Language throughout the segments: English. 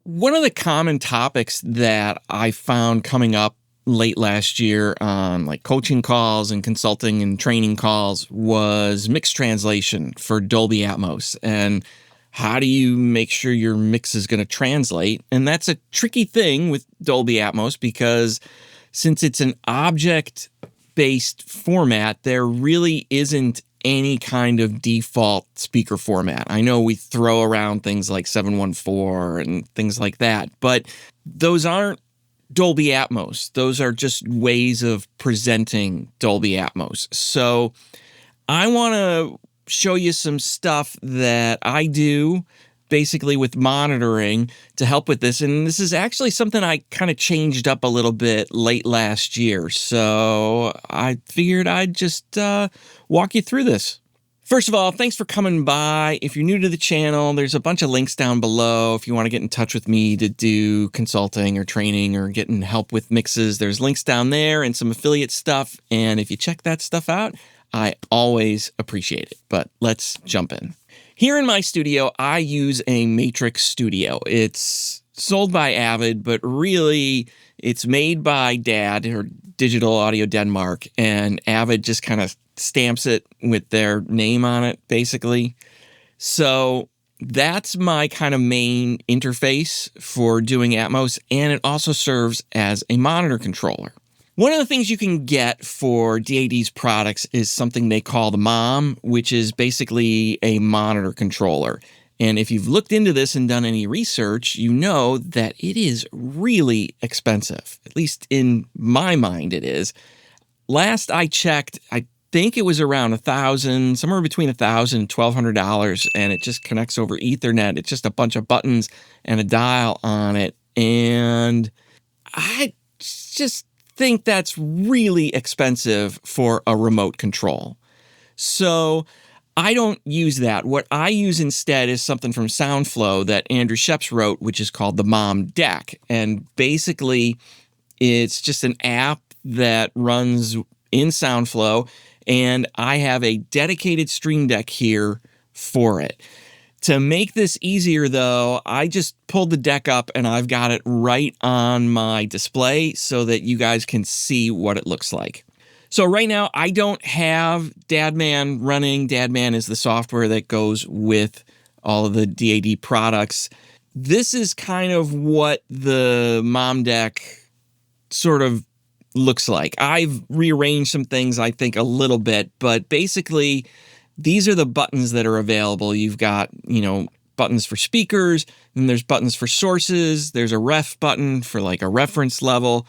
One of the common topics that I found coming up late last year on like coaching calls and consulting and training calls was mix translation for Dolby Atmos. And how do you make sure your mix is going to translate? And that's a tricky thing with Dolby Atmos because since it's an object-based format, there really isn't any kind of default speaker format. I know we throw around things like 714 and things like that, but those aren't Dolby Atmos. Those are just ways of presenting Dolby Atmos. So I want to show you some stuff that I do basically with monitoring to help with this. And this is actually something I kind of changed up a little bit late last year. So I figured I'd just walk you through this. First of all, thanks for coming by. If you're new to the channel, there's a bunch of links down below. If you want to get in touch with me to do consulting or training or getting help with mixes, there's links down there and some affiliate stuff. And if you check that stuff out, I always appreciate it. But let's jump in. Here in my studio, I use a Matrix Studio. It's sold by Avid, but really it's made by DAD, or Digital Audio Denmark, and Avid just kind of stamps it with their name on it, basically. So that's my kind of main interface for doing Atmos, and it also serves as a monitor controller. One of the things you can get for DAD's products is something they call the MOM, which is basically a monitor controller. And if you've looked into this and done any research, you know that it is really expensive. At least in my mind, it is. Last I checked, I think it was around $1,000, somewhere between $1,000 and $1,200, and it just connects over Ethernet. It's just a bunch of buttons and a dial on it. And I just think that's really expensive for a remote control. So I don't use that. What I use instead is something from SoundFlow that Andrew Sheps wrote, which is called the MOMDeck. And basically, it's just an app that runs in SoundFlow, and I have a dedicated Stream Deck here for it. To make this easier, though, I just pulled the deck up and I've got it right on my display so that you guys can see what it looks like. So right now, I don't have DADMan running. DADMan is the software that goes with all of the DAD products. This is kind of what the MOMDeck sort of looks like. I've rearranged some things, I think, a little bit, but basically, these are the buttons that are available. You've got, buttons for speakers, and there's buttons for sources. There's a ref button for like a reference level.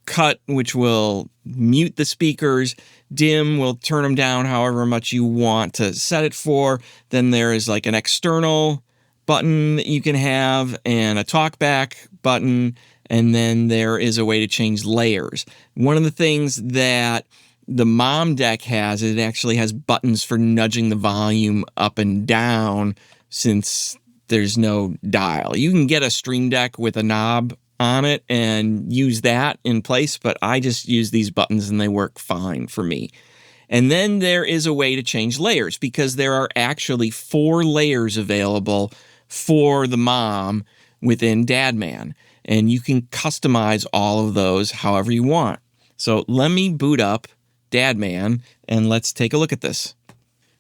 Cut, which will mute the speakers. Dim will turn them down however much you want to set it for. Then there is like an external button that you can have and a talkback button. And then there is a way to change layers. One of the things that the MOMDeck has, it actually has buttons for nudging the volume up and down since there's no dial. You can get a Stream Deck with a knob on it and use that in place, but I just use these buttons and they work fine for me. And then there is a way to change layers because there are actually 4 layers available for the MOM within DADMan, and you can customize all of those however you want. So let me boot up DADMan, and let's take a look at this.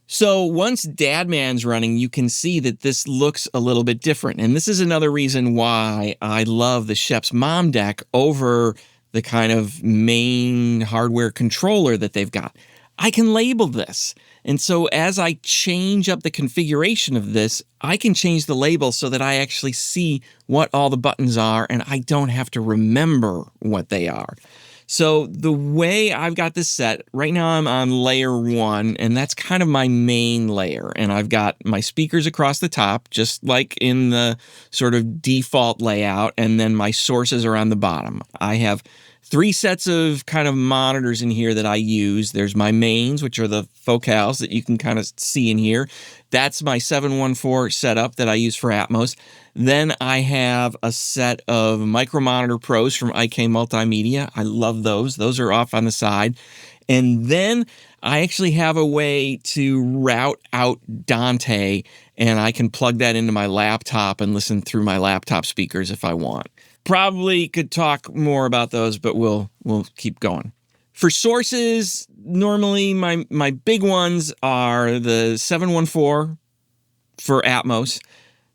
So once DADMan's running, you can see that this looks a little bit different. And this is another reason why I love the Sheps MOMDeck over the kind of main hardware controller that they've got. I can label this. And so as I change up the configuration of this, I can change the label so that I actually see what all the buttons are, and I don't have to remember what they are. So the way I've got this set, right now I'm on layer 1, and that's kind of my main layer. And I've got my speakers across the top, just like in the sort of default layout, and then my sources are on the bottom. I have 3 sets of kind of monitors in here that I use. There's my mains, which are the focals that you can kind of see in here. That's my 714 setup that I use for Atmos. Then I have a set of Micro Monitor Pros from IK Multimedia. I love those. Those are off on the side. And then I actually have a way to route out Dante, and I can plug that into my laptop and listen through my laptop speakers if I want. Probably could talk more about those, but we'll keep going. For sources, normally my big ones are the 714 for Atmos.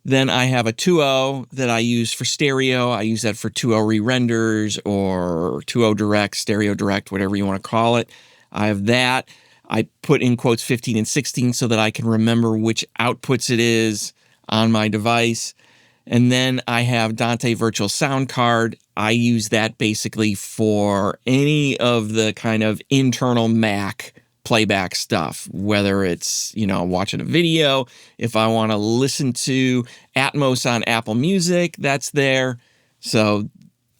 Then I have a 2.0 that I use for stereo. I use that for 2.0 re-renders or 2.0 direct, stereo direct, whatever you want to call it. I have that. I put in quotes 15 and 16 so that I can remember which outputs it is on my device. And then I have Dante Virtual Sound Card. I use that basically for any of the kind of internal Mac playback stuff, whether it's, watching a video. If I want to listen to Atmos on Apple Music, that's there. So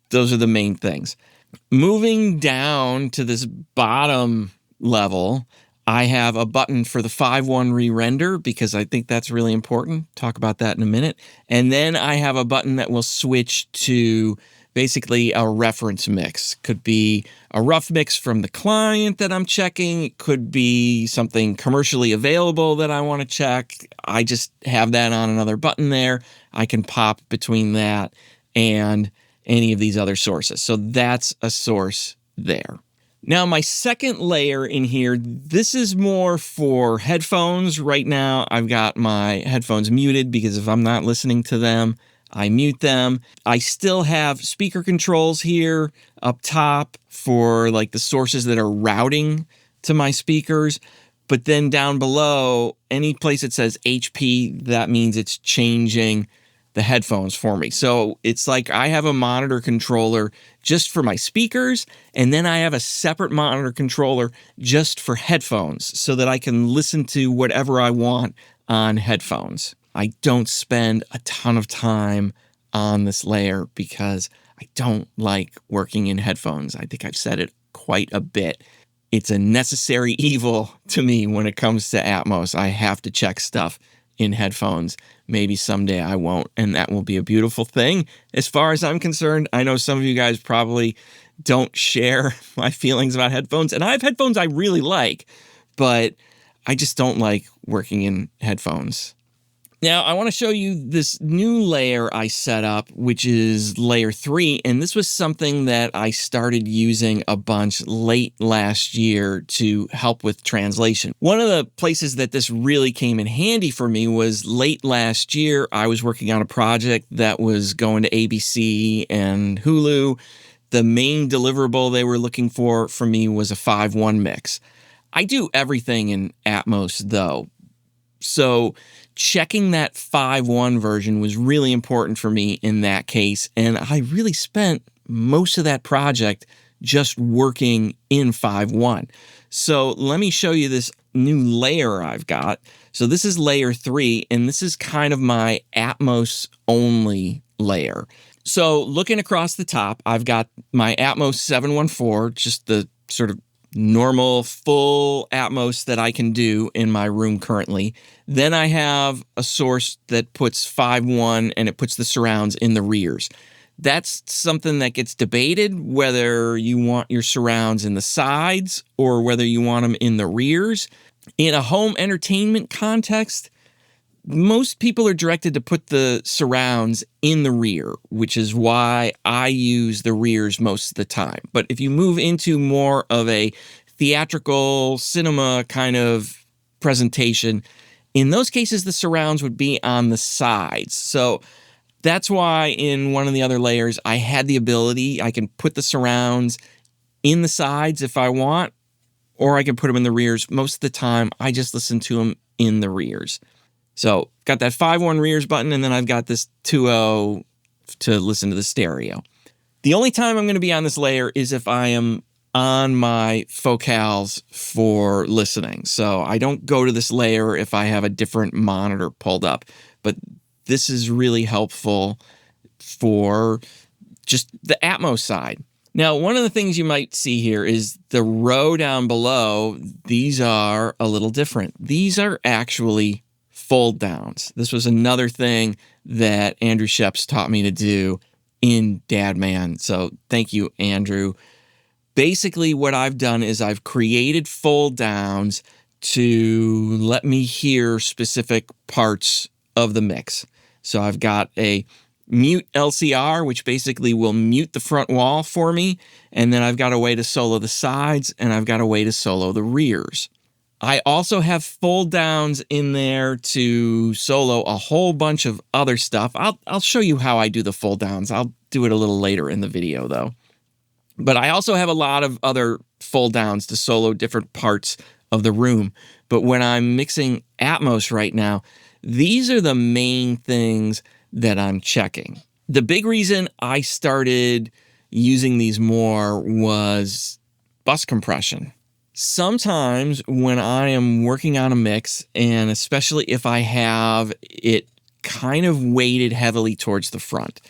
those are the main things. Moving down to this bottom level, I have a button for the 5.1 re-render because I think that's really important. Talk about that in a minute. And then I have a button that will switch to basically a reference mix. Could be a rough mix from the client that I'm checking. It could be something commercially available that I want to check. I just have that on another button there. I can pop between that and any of these other sources. So that's a source there. Now, my second layer in here, this is more for headphones. Right now, I've got my headphones muted because if I'm not listening to them, I mute them. I still have speaker controls here up top for like the sources that are routing to my speakers. But then down below, any place that says HP, that means it's changing the headphones for me. So it's like I have a monitor controller just for my speakers, and then I have a separate monitor controller just for headphones so that I can listen to whatever I want on headphones. I don't spend a ton of time on this layer because I don't like working in headphones. I think I've said it quite a bit. It's a necessary evil to me when it comes to Atmos. I have to check stuff in headphones. Maybe someday I won't, and that will be a beautiful thing. As far as I'm concerned, I know some of you guys probably don't share my feelings about headphones, and I have headphones I really like, but I just don't like working in headphones. Now, I want to show you this new layer I set up, which is layer 3, and this was something that I started using a bunch late last year to help with translation. One of the places that this really came in handy for me was late last year. I was working on a project that was going to ABC and Hulu. The main deliverable they were looking for me was a 5.1 mix. I do everything in Atmos, though. So checking that 5.1 version was really important for me in that case, and I really spent most of that project just working in 5.1. So let me show you this new layer I've got. So this is layer 3, and this is kind of my Atmos only layer. So looking across the top, I've got my Atmos 714, just the sort of normal full Atmos that I can do in my room currently. Then I have a source that puts 5.1 and it puts the surrounds in the rears. That's something that gets debated, whether you want your surrounds in the sides or whether you want them in the rears. In a home entertainment context, most people are directed to put the surrounds in the rear, which is why I use the rears most of the time. But if you move into more of a theatrical cinema kind of presentation, in those cases, the surrounds would be on the sides. So that's why in one of the other layers, I had the ability, I can put the surrounds in the sides if I want, or I can put them in the rears. Most of the time, I just listen to them in the rears. So got that 5.1 rears button, and then I've got this 2.0 to listen to the stereo. The only time I'm going to be on this layer is if I am on my focals for listening. So I don't go to this layer if I have a different monitor pulled up. But this is really helpful for just the Atmos side. Now, one of the things you might see here is the row down below. These are a little different. These are actually Folddowns. This was another thing that Andrew Sheps taught me to do in DADMan. So thank you, Andrew. Basically, what I've done is I've created Folddowns to let me hear specific parts of the mix. So I've got a mute LCR, which basically will mute the front wall for me. And then I've got a way to solo the sides, and I've got a way to solo the rears. I also have Folddowns in there to solo a whole bunch of other stuff. I'll show you how I do the Folddowns. I'll do it a little later in the video, though. But I also have a lot of other Folddowns to solo different parts of the room. But when I'm mixing Atmos right now, these are the main things that I'm checking. The big reason I started using these more was bus compression. Sometimes when I am working on a mix, and especially if I have it kind of weighted heavily towards the front,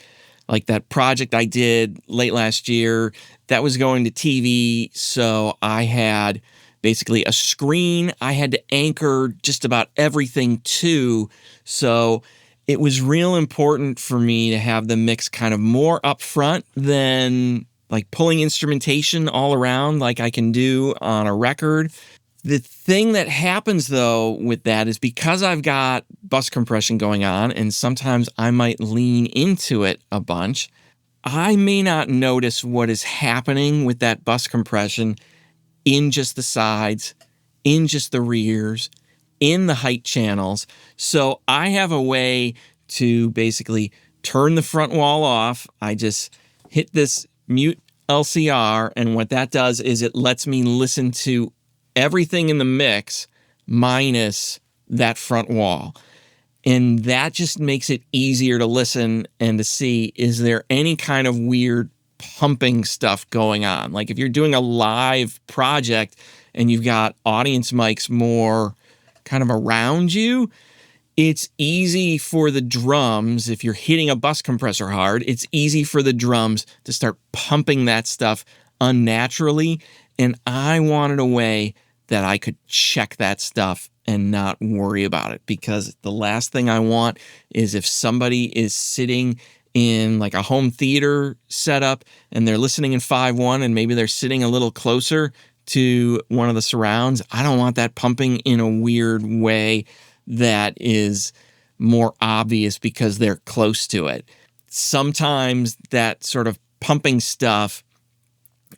like that project I did late last year, that was going to TV, so I had basically a screen I had to anchor just about everything to, so it was real important for me to have the mix kind of more up front than like pulling instrumentation all around like I can do on a record. The thing that happens, though, with that is because I've got bus compression going on, and sometimes I might lean into it a bunch, I may not notice what is happening with that bus compression in just the sides, in just the rears, in the height channels. So I have a way to basically turn the front wall off. I just hit this mute LCR, and what that does is it lets me listen to everything in the mix minus that front wall. And that just makes it easier to listen and to see, is there any kind of weird pumping stuff going on? Like if you're doing a live project and you've got audience mics more kind of around you, it's easy for the drums, if you're hitting a bus compressor hard, it's easy for the drums to start pumping that stuff unnaturally. And I wanted a way that I could check that stuff and not worry about it, because the last thing I want is if somebody is sitting in like a home theater setup and they're listening in 5.1 and maybe they're sitting a little closer to one of the surrounds, I don't want that pumping in a weird way that is more obvious because they're close to it. Sometimes that sort of pumping stuff,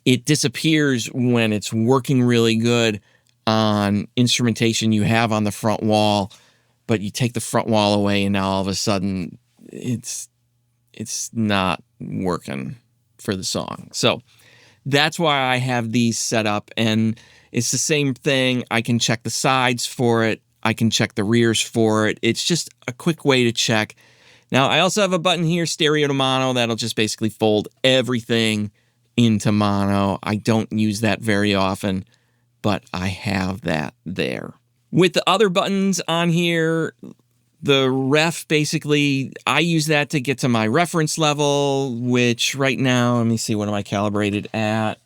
it disappears when it's working really good on instrumentation you have on the front wall, but you take the front wall away and now all of a sudden it's not working for the song. So that's why I have these set up, and it's the same thing. I can check the sides for it. I can check the rears for it. It's just a quick way to check. Now, I also have a button here, stereo to mono, that'll just basically fold everything into mono. I don't use that very often, but I have that there. With the other buttons on here, the ref, basically, I use that to get to my reference level, which right now, let me see, what am I calibrated at?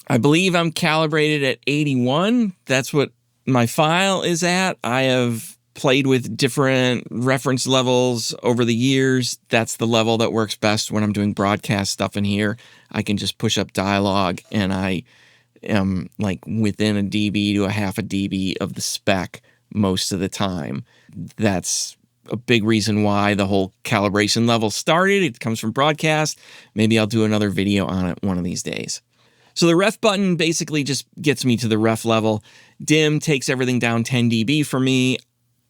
I believe I'm calibrated at 81. That's what my file is at. I have played with different reference levels over the years. That's the level that works best when I'm doing broadcast stuff in here. I can just push up dialogue and I am like within a dB to a half a dB of the spec most of the time. That's a big reason why the whole calibration level started. It comes from broadcast. Maybe I'll do another video on it one of these days. So the ref button basically just gets me to the ref level. Dim takes everything down 10 dB for me.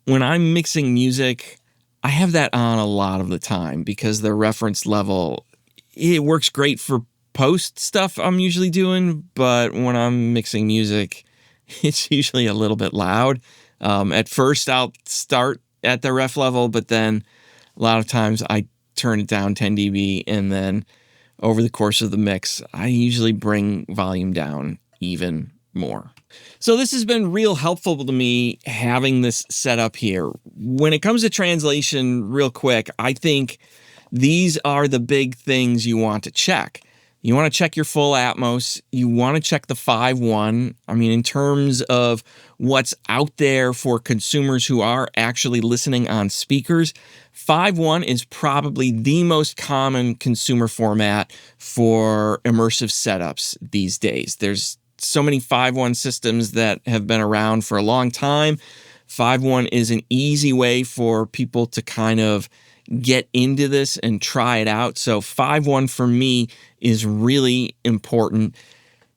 When I'm mixing music, I have that on a lot of the time because the reference level, it works great for post stuff I'm usually doing, but when I'm mixing music, it's usually a little bit loud. At first, I'll start at the ref level, but then a lot of times I turn it down 10 dB, and then over the course of the mix, I usually bring volume down even more. So this has been real helpful to me having this set up here. When it comes to translation, real quick, I think these are the big things you want to check. You want to check your full Atmos. You want to check the 5.1. I mean, in terms of what's out there for consumers who are actually listening on speakers, 5.1 is probably the most common consumer format for immersive setups these days. There's so many 5.1 systems that have been around for a long time. 5.1 is an easy way for people to kind of get into this and try it out. So 5.1 for me is really important.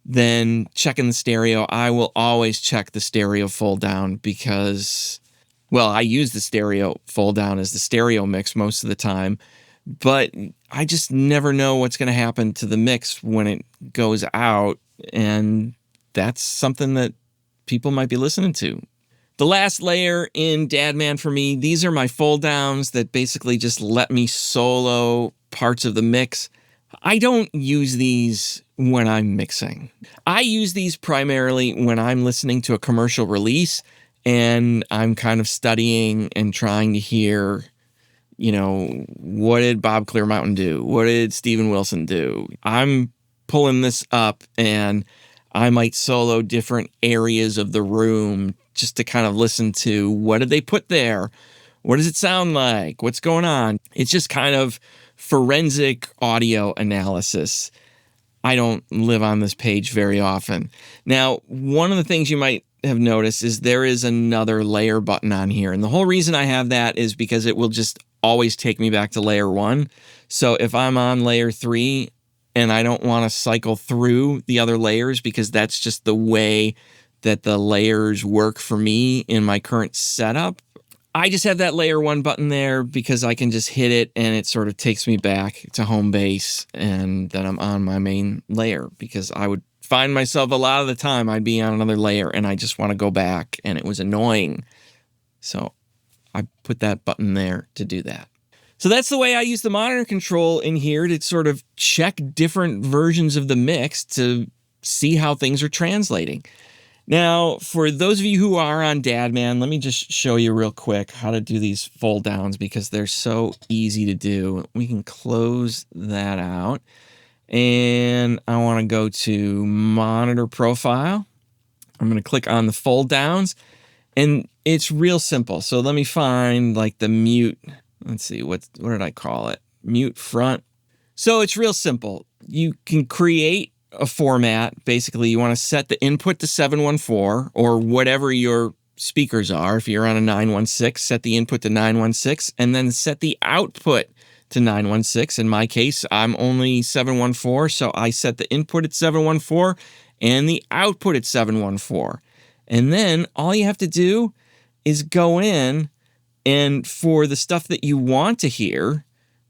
Then checking the stereo, I will always check the stereo fold down because, well, I use the stereo fold down as the stereo mix most of the time, but I just never know what's going to happen to the mix when it goes out, and that's something that people might be listening to. The last layer in DADMan for me, these are my fold downs that basically just let me solo parts of the mix. I don't use these when I'm mixing. I use these primarily when I'm listening to a commercial release and I'm kind of studying and trying to hear, you know, what did Bob Clear Mountain do? What did Steven Wilson do? I'm pulling this up and I might solo different areas of the room just to kind of listen to what did they put there? What does it sound like? What's going on? It's just kind of forensic audio analysis. I don't live on this page very often. Now, one of the things you might have noticed is there is another layer button on here. And the whole reason I have that is because it will just always take me back to layer 1. So if I'm on layer 3 and I don't want to cycle through the other layers because that's just the way that the layers work for me in my current setup, I just have that layer 1 button there because I can just hit it and it sort of takes me back to home base, and then I'm on my main layer, because I would find myself a lot of the time I'd be on another layer and I just want to go back, and it was annoying. So I put that button there to do that. So that's the way I use the monitor control in here, to sort of check different versions of the mix to see how things are translating. Now, for those of you who are on DADMan, let me just show you real quick how to do these fold downs because they're so easy to do. We can close that out. And I want to go to Monitor Profile. I'm going to click on the fold downs. And it's real simple. So let me find like the mute. Let's see, what did I call it? Mute front. So it's real simple. You can create a format. Basically, you want to set the input to 714 or whatever your speakers are. If you're on a 916, set the input to 916 and then set the output to 916. In my case, I'm only 714, so I set the input at 714 and the output at 714. And then all you have to do is go in and for the stuff that you want to hear,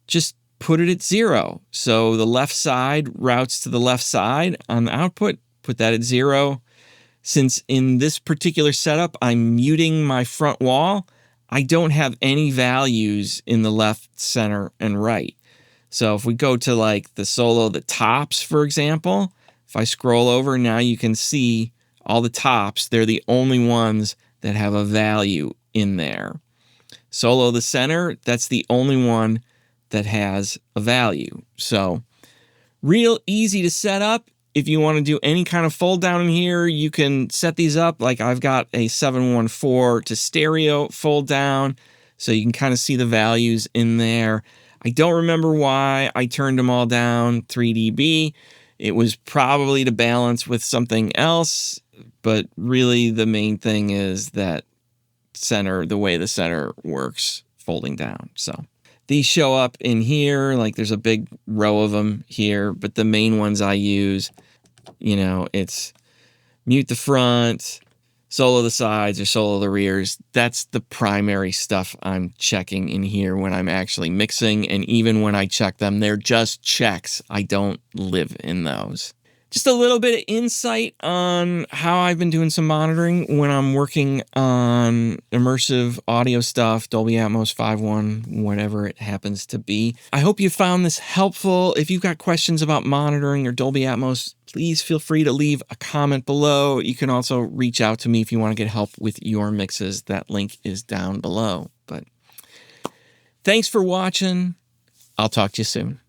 just put it at 0. So the left side routes to the left side on the output, put that at 0. Since in this particular setup, I'm muting my front wall, I don't have any values in the left, center, and right. So if we go to like the solo, the tops, for example, if I scroll over, now you can see all the tops. They're the only ones that have a value in there. Solo the center, that's the only one that has a value. So real easy to set up. If you want to do any kind of fold down in here, you can set these up. Like I've got a 714 to stereo fold down, so you can kind of see the values in there. I don't remember why I turned them all down 3 dB. It was probably to balance with something else, but really the main thing is that center, the way the center works folding down. So these show up in here, like there's a big row of them here, but the main ones I use, you know, it's mute the front, solo the sides, or solo the rears. That's the primary stuff I'm checking in here when I'm actually mixing, and even when I check them, they're just checks. I don't live in those. Just a little bit of insight on how I've been doing some monitoring when I'm working on immersive audio stuff, Dolby Atmos 5.1, whatever it happens to be. I hope you found this helpful. If you've got questions about monitoring or Dolby Atmos, please feel free to leave a comment below. You can also reach out to me if you want to get help with your mixes. That link is down below. But thanks for watching. I'll talk to you soon.